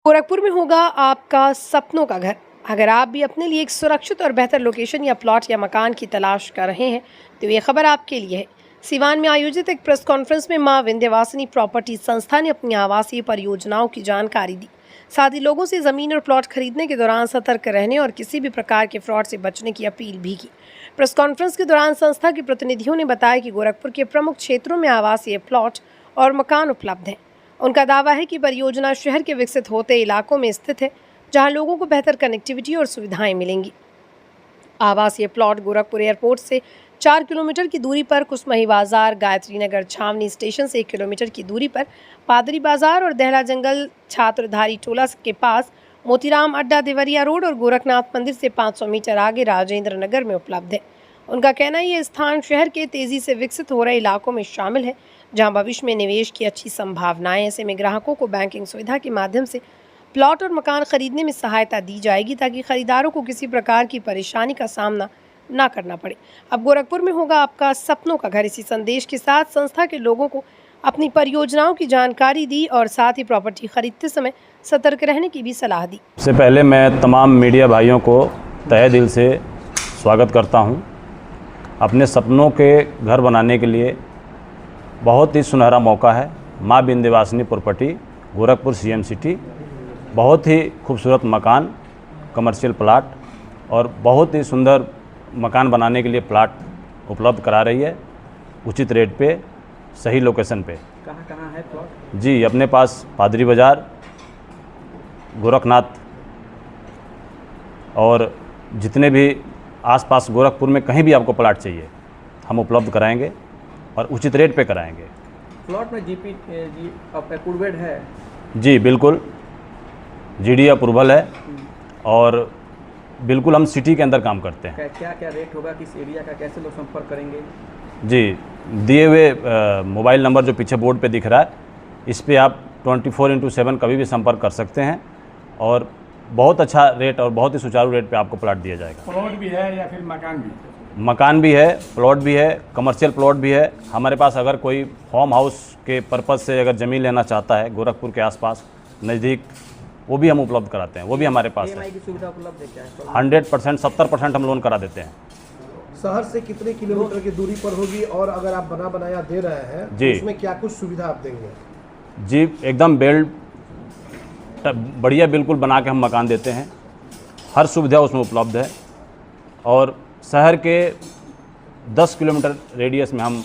गोरखपुर में होगा आपका सपनों का घर। अगर आप भी अपने लिए एक सुरक्षित और बेहतर लोकेशन या प्लॉट या मकान की तलाश कर रहे हैं तो ये खबर आपके लिए है। सिवान में आयोजित एक प्रेस कॉन्फ्रेंस में मां विंध्यवासिनी प्रॉपर्टी संस्था ने अपनी आवासीय परियोजनाओं की जानकारी दी। साथ ही लोगों से जमीन और प्लॉट खरीदने के दौरान सतर्क रहने और किसी भी प्रकार के फ्रॉड से बचने की अपील भी की। प्रेस कॉन्फ्रेंस के दौरान संस्था के प्रतिनिधियों ने बताया कि गोरखपुर के प्रमुख क्षेत्रों में आवासीय प्लॉट और मकान उपलब्ध हैं। उनका दावा है कि परियोजना शहर के विकसित होते इलाकों में स्थित है, जहां लोगों को बेहतर कनेक्टिविटी और सुविधाएं मिलेंगी। आवासीय प्लॉट गोरखपुर एयरपोर्ट से 4 किलोमीटर की दूरी पर कुसमही बाजार, गायत्री नगर छावनी स्टेशन से 1 किलोमीटर की दूरी पर पादरी बाजार और दहला जंगल छात्रधारी टोला के पास मोतीराम अड्डा, देवरिया रोड और गोरखनाथ मंदिर से 500 मीटर आगे राजेंद्र नगर में उपलब्ध है। उनका कहना है ये स्थान शहर के तेजी से विकसित हो रहे इलाकों में शामिल है, जहां भविष्य में निवेश की अच्छी संभावनाएं। ऐसे में ग्राहकों को बैंकिंग सुविधा के माध्यम से प्लॉट और मकान खरीदने में सहायता दी जाएगी, ताकि खरीदारों को किसी प्रकार की परेशानी का सामना ना करना पड़े। अब गोरखपुर में होगा आपका सपनों का घर। इसी संदेश के साथ संस्था के लोगों को अपनी परियोजनाओं की जानकारी दी और साथ ही प्रॉपर्टी खरीदते समय सतर्क रहने की भी सलाह दी। सबसे पहले मैं तमाम मीडिया भाइयों को तहे दिल से स्वागत करता हूं। अपने सपनों के घर बनाने के लिए बहुत ही सुनहरा मौका है। मां Vindhyavasini property Gorakhpur CM city बहुत ही खूबसूरत मकान, कमर्शियल प्लाट और बहुत ही सुंदर मकान बनाने के लिए प्लाट उपलब्ध करा रही है, उचित रेट पे, सही लोकेशन पे। कहाँ है प्लॉट? जी, अपने पास पादरी बाज़ार, गोरखनाथ और जितने भी आसपास गोरखपुर में कहीं भी आपको प्लाट चाहिए हम उपलब्ध कराएंगे और उचित रेट पे कराएंगे। प्लॉट में जीपी अप्रूव्ड है? जी बिल्कुल, जीडी अप्रूवल है और बिल्कुल हम सिटी के अंदर काम करते हैं। क्या क्या रेट होगा, किस एरिया का, कैसे लोग संपर्क करेंगे? जी, दिए हुए मोबाइल नंबर जो पीछे बोर्ड पे दिख रहा है, इस पे आप 24/7 कभी भी संपर्क कर सकते हैं और बहुत अच्छा रेट और बहुत ही सुचारू रेट पे आपको प्लाट दिया जाएगा। प्लॉट भी है या फिर मकान भी? मकान भी है, प्लॉट भी है, कमर्शियल प्लॉट भी है। हमारे पास अगर कोई फार्म हाउस के पर्पज़ से अगर ज़मीन लेना चाहता है गोरखपुर के आसपास नज़दीक, वो भी हम उपलब्ध कराते हैं, वो भी हमारे पास है। EMI की सुविधा उपलब्ध है क्या? 100%, 70% हम लोन करा देते हैं। शहर से कितने किलोमीटर की दूरी पर होगी और अगर आप बना बनाया दे रहे हैं जी, तो उसमें क्या कुछ सुविधा आप देंगे? जी एकदम बेल्ट बढ़िया बिल्कुल बना के हम मकान देते हैं, हर सुविधा उसमें उपलब्ध है और शहर के 10 किलोमीटर रेडियस में हम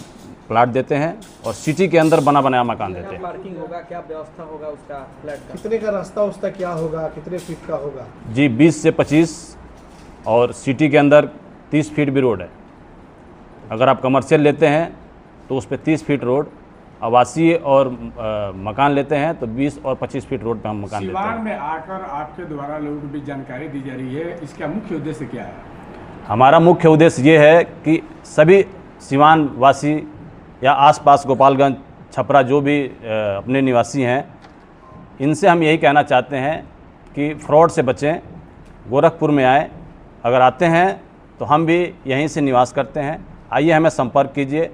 प्लाट देते हैं और सिटी के अंदर बना बनाया मकान देते हैं। पार्किंग होगा, क्या व्यवस्था होगा उसका फ्लैट का? कितने का रास्ता उसका क्या होगा, कितने फीट का होगा? जी 20 से 25 और सिटी के अंदर 30 फीट भी रोड है। अगर आप कमर्शियल लेते हैं तो उस पर 30 फीट रोड, आवासीय और मकान लेते हैं तो 20 और 25 फीट रोड पे हम मकान देते हैं। सिवान में आकर आपके द्वारा लोगों को भी जानकारी दी जा रही है, इसका मुख्य उद्देश्य क्या है? हमारा मुख्य उद्देश्य ये है कि सभी सिवान वासी या आसपास गोपालगंज, छपरा जो भी अपने निवासी हैं, इनसे हम यही कहना चाहते हैं कि फ्रॉड से बचें, गोरखपुर में आए। अगर आते हैं तो हम भी यहीं से निवास करते हैं, आइए हमें संपर्क कीजिए,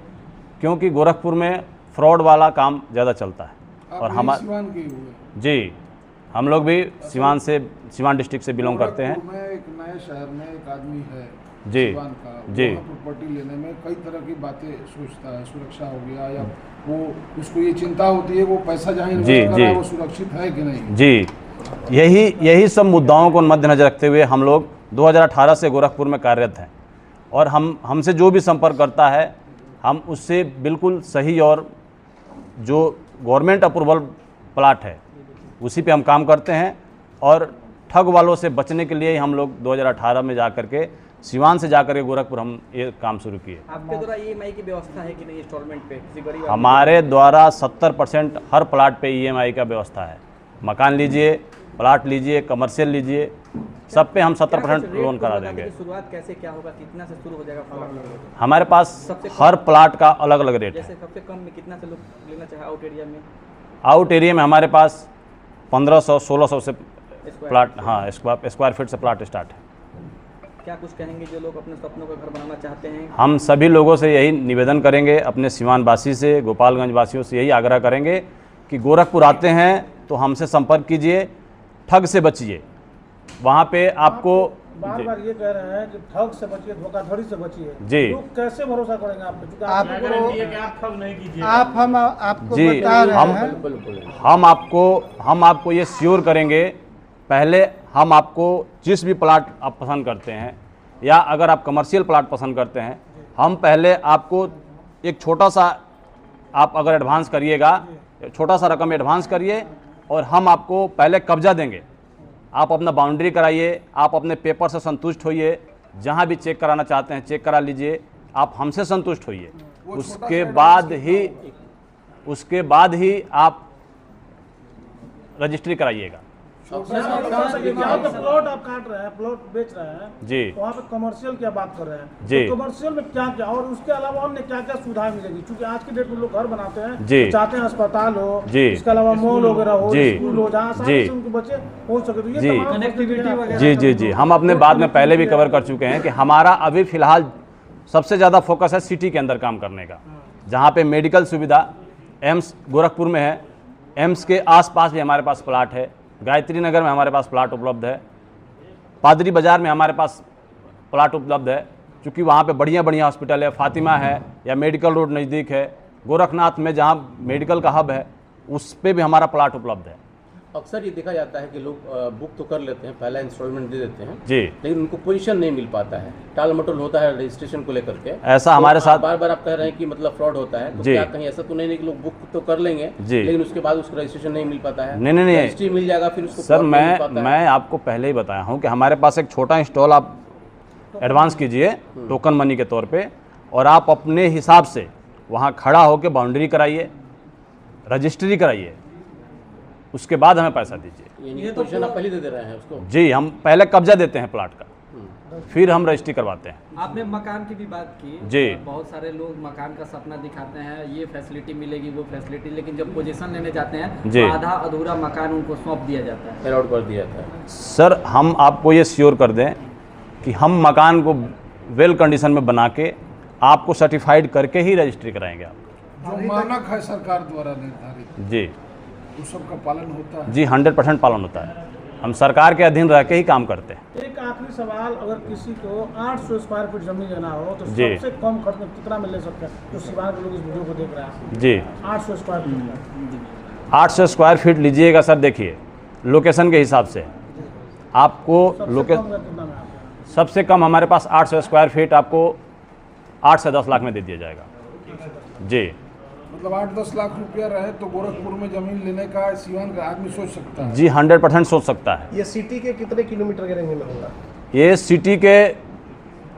क्योंकि गोरखपुर में फ्रॉड वाला काम ज़्यादा चलता है। और हमारे जी, हम लोग भी सिवान डिस्ट्रिक्ट से बिलोंग करते हैं। में एक नए शहर में एक आदमी है जी सिवान का, जी, प्रॉपर्टी लेने में कई तरह की बातें सोचता है, सुरक्षा हो गया या वो उसको ये चिंता होती है वो पैसा जहाँ इन्वेस्ट कर रहा है वो सुरक्षित है कि नहीं। जी, यही सब मुद्दाओं को मद्देनजर रखते हुए हम लोग 2018 से गोरखपुर में कार्यरत हैं और हमसे जो भी संपर्क करता है हम उससे बिल्कुल सही और जो गवर्नमेंट अप्रूवल प्लाट है उसी पे हम काम करते हैं और ठग वालों से बचने के लिए ही हम लोग 2018 में जाकर के सिवान से जाकर के गोरखपुर हम ये काम शुरू किए। आपके द्वारा EMI की व्यवस्था है कि नहीं इंस्टॉलमेंट पे किसी गरीब? हमारे द्वारा 70% हर प्लाट पे EMI का व्यवस्था है। मकान लीजिए, प्लाट लीजिए, कमर्शियल लीजिए, सब पे हम 70% लोन करा देंगे। शुरुआत कैसे क्या होगा, कितना से शुरू हो जाएगा प्लॉट? हमारे पास हर प्लाट का अलग अलग रेट है। जैसे सबसे कम में कितना से लोग लेना चाहे आउट एरिया में? आउट एरिया में हमारे पास 1500-1600 से प्लाट, हाँ, स्क्वायर फीट से प्लाट स्टार्ट है। क्या कुछ कहेंगे जो लोग अपने सपनों का घर बनाना चाहते हैं? हम सभी लोगों से यही निवेदन करेंगे, अपने सिवान वासी से, गोपालगंज वासियों से यही आग्रह करेंगे कि गोरखपुर आते हैं तो हमसे संपर्क कीजिए, ठग से बचिए। वहाँ पे आपको बार बार ये कह रहे हैं कि ठग से बचिए, धोखाधड़ी से बचिए। जी। लोग कैसे भरोसा करेंगे आप पे? क्योंकि आपको जी, बता रहे हैं हम आपको ये श्योर करेंगे। पहले हम आपको जिस भी प्लाट आप पसंद करते हैं या अगर आप कमर्शियल प्लाट पसंद करते हैं, हम पहले आपको एक छोटा सा आप अगर एडवांस करिएगा, छोटा सा रकम एडवांस करिए और हम आपको पहले कब्जा देंगे। आप अपना बाउंड्री कराइए, आप अपने पेपर से संतुष्ट होइए, जहाँ भी चेक कराना चाहते हैं चेक करा लीजिए, आप हमसे संतुष्ट होइए। उसके बाद ही आप रजिस्ट्री कराइएगा। जहाँ पे प्लॉट आप काट रहे हैं, प्लॉट बेच रहे हैं जी, वहाँ पे कमर्शियल की बात कर रहे हैं। जी। तो कमर्शियल में क्या क्या और उसके अलावा अन्य क्या क्या सुविधाएं मिलेगी? क्योंकि आज के डेट में लोग घर बनाते हैं, जी, तो चाहते हैं अस्पताल हो, जी, इसके अलावा मॉल वगैरह हो, जी, स्कूल हो, जहाँ आसानी से उनके बच्चे पहुँच सके। तो ये जी, तमाम कनेक्टिविटी वगैरह जी जी जी हम अपने बाद में पहले भी कवर कर चुके हैं कि हमारा अभी फ़िलहाल सबसे ज़्यादा फोकस है सिटी के अंदर काम करने का, जहाँ पे मेडिकल सुविधा एम्स गोरखपुर में है, एम्स के आसपास भी हमारे पास प्लाट है, गायत्री नगर में हमारे पास प्लाट उपलब्ध है, पादरी बाज़ार में हमारे पास प्लाट उपलब्ध है, क्योंकि वहाँ पे बढ़िया बढ़िया हॉस्पिटल है, फातिमा है या मेडिकल रोड नज़दीक है, गोरखनाथ में जहाँ मेडिकल का हब है उस पे भी हमारा प्लाट उपलब्ध है। अक्सर ये देखा जाता है कि लोग बुक तो कर लेते हैं, पहला इंस्टॉलमेंट दे देते हैं जी, लेकिन उनको पोजीशन नहीं मिल पाता है, टाल मटोल होता है रजिस्ट्रेशन को लेकर के। ऐसा हमारे साथ बार बार आप कह रहे हैं कि मतलब फ्रॉड होता है, तो जी, क्या कहीं ऐसा तो नहीं कि लोग बुक तो कर लेंगे जी, लेकिन उसके बाद उसका रजिस्ट्रेशन नहीं मिल पाता है? नहीं रजिस्ट्री मिल जाएगा फिर उसको सर, plot नहीं मिल पाता है। मैं आपको पहले ही बताया हूँ कि हमारे पास एक छोटा इंस्टॉल आप एडवांस कीजिए टोकन मनी के तौर पे, और आप अपने हिसाब से वहाँ खड़ा होकर बाउंड्री कराइए, रजिस्ट्री कराइए, उसके बाद हमें पैसा दीजिए। ये पोजीशन आप पहले दे रहे हैं उसको? जी, हम पहले कब्जा देते हैं प्लाट का, फिर हम रजिस्ट्री करवाते हैं। आपने मकान की भी बात की जी। बहुत सारे लोग मकान का सपना दिखाते हैं, ये फैसिलिटी मिलेगी वो फैसिलिटी, लेकिन जब पोजीशन लेने जाते हैं जी, तो आधा अधूरा मकान उनको सौंप दिया जाता है, अलॉट कर दिया जाता है। सर, हम आपको ये श्योर कर दें कि हम मकान को वेल कंडीशन में बना के आपको सर्टिफाइड करके ही रजिस्ट्री कराएंगे आप। जो मानक है सरकार द्वारा निर्धारित, जी, उस सब का पालन होता है? जी 100% पालन होता है। हम सरकार के अधीन रह के ही काम करते हैं। एक आखिरी सवाल, अगर किसी को 800 स्क्वायर फीट जमीन लेना हो तो जी, सबसे कम खर्च में कितना में ले सकते हैं? जो सिवान के लोग इस वीडियो को देख रहे हैं, जी 800 स्क्वायर फीट 800 स्क्वायर फीट लीजिएगा सर, देखिए लोकेशन के हिसाब से आपको कितना में? सबसे कम हमारे पास 800 स्क्वायर फीट आपको 8 से 10 लाख में दे दिया जाएगा। जी, मतलब 8-10 लाख रुपया रहे तो गोरखपुर में जमीन लेने का सीवान का आदमी सोच सकता है? जी 100% सोच सकता है। ये सिटी के कितने किलोमीटर के रेंज में होगा? ये सिटी के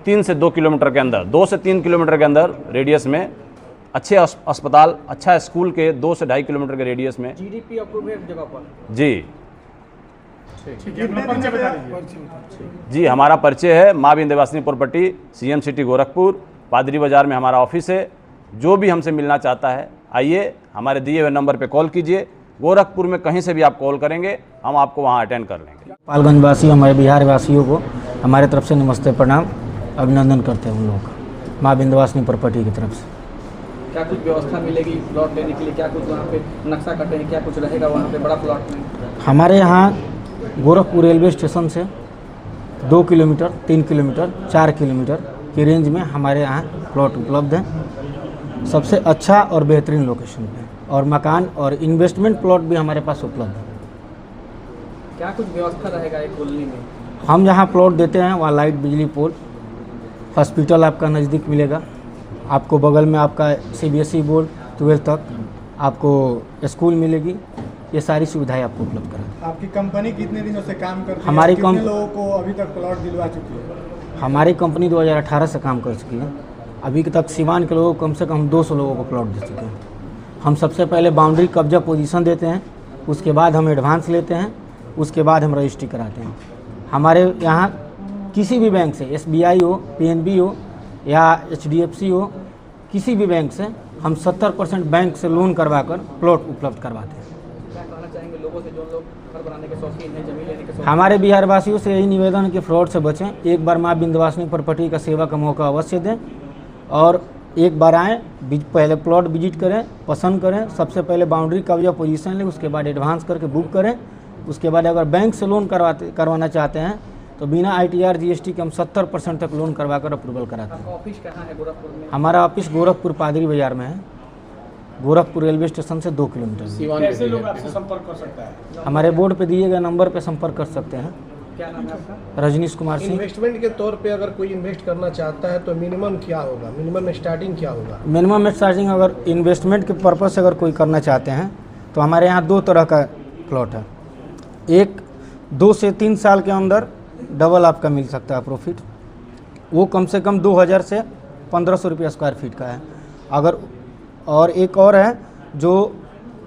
3 से 2 किलोमीटर के अंदर, 2 से 3 किलोमीटर के अंदर रेडियस में अच्छे अस्पताल, अच्छा स्कूल के 2 से 2.5 किलोमीटर के रेडियस में। GDP अप्रूव है जगह पर? जी पर्चे जी, हमारा परिचय है माँ Vindhyavasini property, CM city Gorakhpur, पादरी बाज़ार में हमारा ऑफिस है। जो भी हमसे मिलना चाहता है आइए, हमारे दिए हुए नंबर पे कॉल कीजिए। गोरखपुर में कहीं से भी आप कॉल करेंगे, हम आपको वहाँ अटेंड कर लेंगे। गोपालगंज वासी हमारे बिहार वासियों को हमारे तरफ से नमस्ते, प्रणाम, अभिनंदन करते हैं उन लोगों का माँ विंध्यवासिनी प्रॉपर्टी की तरफ से। क्या कुछ व्यवस्था मिलेगी प्लॉट लेने के लिए? क्या कुछ वहाँ पे नक्शा कटेंगे, क्या कुछ रहेगा वहाँ पे बड़ा प्लॉट में? हमारे यहाँ गोरखपुर रेलवे स्टेशन से 2 किलोमीटर, 3 किलोमीटर, 4 किलोमीटर की रेंज में हमारे यहाँ प्लॉट उपलब्ध है, सबसे अच्छा और बेहतरीन लोकेशन पे, और मकान और इन्वेस्टमेंट प्लॉट भी हमारे पास उपलब्ध है। क्या कुछ व्यवस्था रहेगा एक कॉलोनी में? हम जहाँ प्लॉट देते हैं वहाँ लाइट, बिजली पोल, हॉस्पिटल आपका नज़दीक मिलेगा, आपको बगल में आपका CBSE बोर्ड 12 तक आपको स्कूल मिलेगी, ये सारी सुविधाएं आपको उपलब्ध कराएं। आपकी कंपनी कितने दिनों से काम करती है? हमारी कितने लोगों को अभी तक प्लॉट दिलवा चुकी है? हमारी कंपनी 2018 से काम कर चुकी है, अभी तक सिवान के लोगों को कम से कम 200 लोगों को प्लॉट दे चुके हैं। हम सबसे पहले बाउंड्री कब्जा पोजीशन देते हैं, उसके बाद हम एडवांस लेते हैं, उसके बाद हम रजिस्ट्री कराते हैं। हमारे यहाँ किसी भी बैंक से, SBI हो, PNB हो या HDFC हो, किसी भी बैंक से हम 70% बैंक से लोन करवाकर प्लॉट उपलब्ध करवाते हैं। क्या कहना चाहेंगे लोगों से जो लोग घर बनाने के शौकीन हैं, जमीन लेने के शौकीन? हमारे बिहार वासियों से यही निवेदन है कि फ्रॉड से बचें। एक बार माँ विंध्यवासिनी प्रॉपर्टी का सेवा का मौका अवश्य दें और एक बार आएँ, पहले प्लॉट विजिट करें, पसंद करें, सबसे पहले बाउंड्री कब्जा पोजीशन लें, उसके बाद एडवांस करके बुक करें, उसके बाद अगर बैंक से लोन करवाना चाहते हैं तो बिना ITR GST के हम 70% तक लोन करवा कर अप्रूवल कराते हैं। ऑफिस कहाँ है गोरखपुर में? हमारा ऑफिस गोरखपुर पादरी बाजार में है, गोरखपुर रेलवे स्टेशन से 2 किलोमीटर दूर। सीवान कैसे लोग आपसे संपर्क कर सकता है? हमारे बोर्ड पे दिए गए नंबर पे संपर्क कर सकते हैं। क्या नाम है आपका? रजनीश कुमार सिंह। इन्वेस्टमेंट के तौर पे अगर कोई इन्वेस्ट करना चाहता है तो मिनिमम क्या होगा, मिनिमम स्टार्टिंग क्या होगा? मिनिमम स्टार्टिंग अगर इन्वेस्टमेंट के पर्पज़ से अगर कोई करना चाहते हैं तो हमारे यहाँ 2 तरह का प्लॉट है। एक 2 से 3 साल के अंदर डबल आपका मिल सकता है प्रॉफिट, वो कम से कम 2000 से 1500 रुपया स्क्वायर फीट का है। अगर और एक और है जो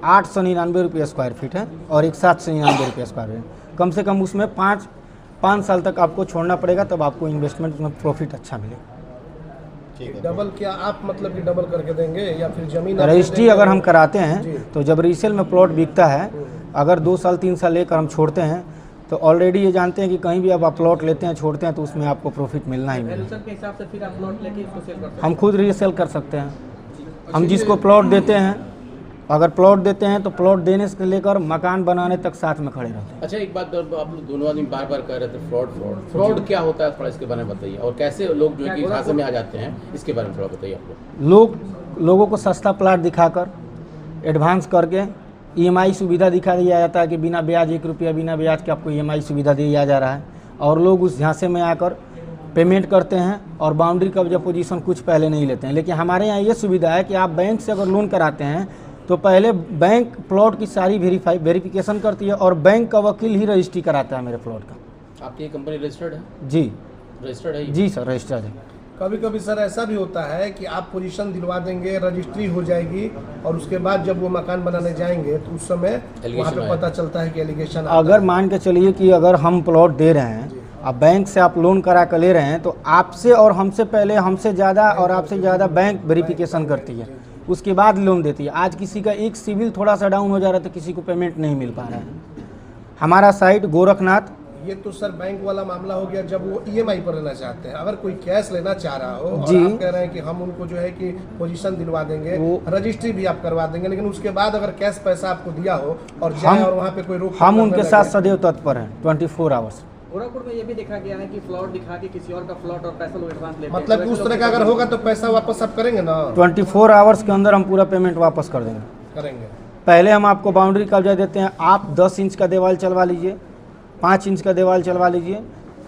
899 रुपये स्क्वायर फीट है और एक 799 रुपये स्क्वायर फीट, कम से कम उसमें 5 साल तक आपको छोड़ना पड़ेगा, तब आपको इन्वेस्टमेंट में प्रॉफिट अच्छा मिलेगा। डबल क्या आप मतलब कि डबल करके देंगे या फिर जमीन रजिस्ट्री अगर हम कराते हैं तो जब रीसेल में प्लॉट बिकता है, अगर 2 साल 3 साल लेकर हम छोड़ते हैं तो ऑलरेडी ये जानते हैं कि कहीं भी आप प्लॉट लेते हैं छोड़ते हैं तो उसमें आपको प्रॉफिट मिलना ही मिलेगा। वैल्यूएशन के हिसाब से फिर आप प्लॉट लेके इसको सेल करते हैं? हम खुद रीसेल कर सकते हैं। हम जिसको प्लॉट देते हैं, अगर प्लॉट देते हैं तो प्लॉट देने से लेकर मकान बनाने तक साथ में खड़े रहते हैं। अच्छा, एक बात आप लोग दोनों आदमी बार बार कह रहे थे फ्रॉड क्या होता है, थोड़ा इसके बारे में बताइए, और कैसे लोग जो है कि झांसे में आ जाते हैं, इसके बारे में थोड़ा बताइए आप लोग। लोगों को सस्ता प्लाट दिखाकर एडवांस करके EMI सुविधा दिखा दिया जाता है कि बिना ब्याज 1 रुपया बिना ब्याज के आपको EMI सुविधा दिया जा रहा है, और लोग उस झांसे में आकर पेमेंट करते हैं और बाउंड्री कब्जा पोजीशन कुछ पहले नहीं लेते हैं। लेकिन हमारे यहाँ ये सुविधा है कि आप बैंक से अगर लोन कराते हैं तो पहले बैंक प्लॉट की सारी वेरिफिकेशन करती है और बैंक का वकील ही रजिस्ट्री कराता है मेरे प्लॉट का। आपकी कंपनी रजिस्टर्ड है? जी रजिस्टर्ड है? जी सर, रजिस्टर्ड है। कभी कभी सर ऐसा भी होता है कि आप पोजीशन दिलवा देंगे, रजिस्ट्री हो जाएगी और उसके बाद जब वो मकान बनाने जाएंगे तो उस समय वहाँ पे पता चलता है कि एलिगेशन अगर मान के चलिए कि अगर हम प्लॉट दे रहे हैं, अब बैंक से आप लोन करा कर ले रहे हैं, तो आपसे और हमसे पहले हमसे ज़्यादा और आपसे ज़्यादा बैंक वेरिफिकेशन करती है, उसके बाद लोन देती है। आज किसी का एक सिविल थोड़ा सा डाउन हो जा रहा है तो किसी को पेमेंट नहीं मिल पा रहा है। हमारा साइट गोरखनाथ। ये तो सर बैंक वाला मामला हो गया जब वो EMI पर लेना चाहते हैं। अगर कोई कैश लेना चाह रहा हो और आप कह रहे हैं कि हम उनको जो है कि पोजीशन दिलवा देंगे, रजिस्ट्री भी आप करवा देंगे, लेकिन उसके बाद अगर कैश पैसा आपको दिया हो और जाए और वहाँ पे कोई रोक, हम उनके साथ सदैव तत्पर हैं 24 आवर्स। गोरखपुर में ये भी देखा गया है कि प्लॉट दिखा के किसी और का प्लॉट और पैसा लोग एडवांस लेते हैं। मतलब कि उस तरह का अगर होगा तो पैसा वापस आप करेंगे ना? 24 आवर्स के अंदर हम पूरा पेमेंट वापस कर देंगे। करेंगे। पहले हम आपको बाउंड्री कब्जा देते हैं, आप 10 इंच का दीवार चलवा लीजिए, 5 इंच का दीवार चलवा लीजिए,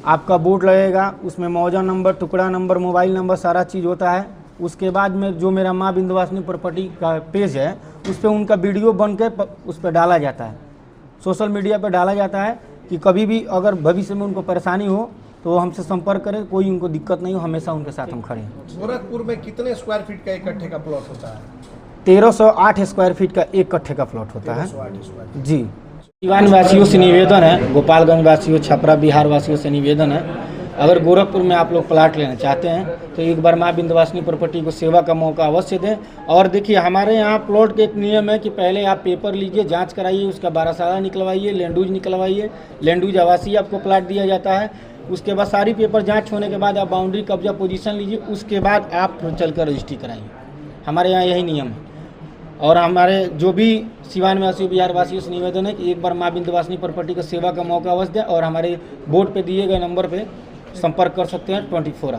आपका बोर्ड लगेगा, उसमें मौजा नंबर, टुकड़ा नंबर, मोबाइल नंबर, सारा चीज़ होता है। उसके बाद में जो मेरा माँ विंध्यवासिनी प्रॉपर्टी का पेज है उस पर उनका वीडियो बन के उस पर डाला जाता है, सोशल मीडिया पर डाला जाता है कि कभी भी अगर भविष्य में उनको परेशानी हो तो वो हमसे संपर्क करें, कोई उनको दिक्कत नहीं हो, हमेशा उनके साथ हम खड़े हैं। गोरखपुर में कितने स्क्वायर फीट का एक कट्ठे का प्लॉट होता है? 1308 स्क्वायर फीट का एक कट्ठे का प्लॉट होता है 1308 स्क्वायर। जी। सीवान वासियों से निवेदन है, गोपालगंज वासियों, छपरा बिहार वासियों से निवेदन है, अगर गोरखपुर में आप लोग प्लाट लेना चाहते हैं तो एक बार माँ विंध्यवासिनी प्रॉपर्टी को सेवा का मौका अवश्य दें। और देखिए, हमारे यहाँ प्लॉट के एक नियम है कि पहले आप पेपर लीजिए, जांच कराइए, उसका 12 साला निकलवाइए, लैंडूज निकलवाइए, लैंडूज आवासीय आपको प्लाट दिया जाता है। उसके बाद सारी पेपर जाँच होने के बाद आप बाउंड्री कब्जा पोजीशन लीजिए, उसके बाद आप चल कर रजिस्ट्री कराइए। हमारे यहाँ यही नियम है। और हमारे जो भी सीवान वासियों, बिहार वासियों से निवेदन है कि एक बार माँ विंध्यवासिनी प्रॉपर्टी को सेवा का मौका अवश्य दें और हमारे बोर्ड पे दिए गए नंबर पे संपर्क कर सकते हैं 24 आवर।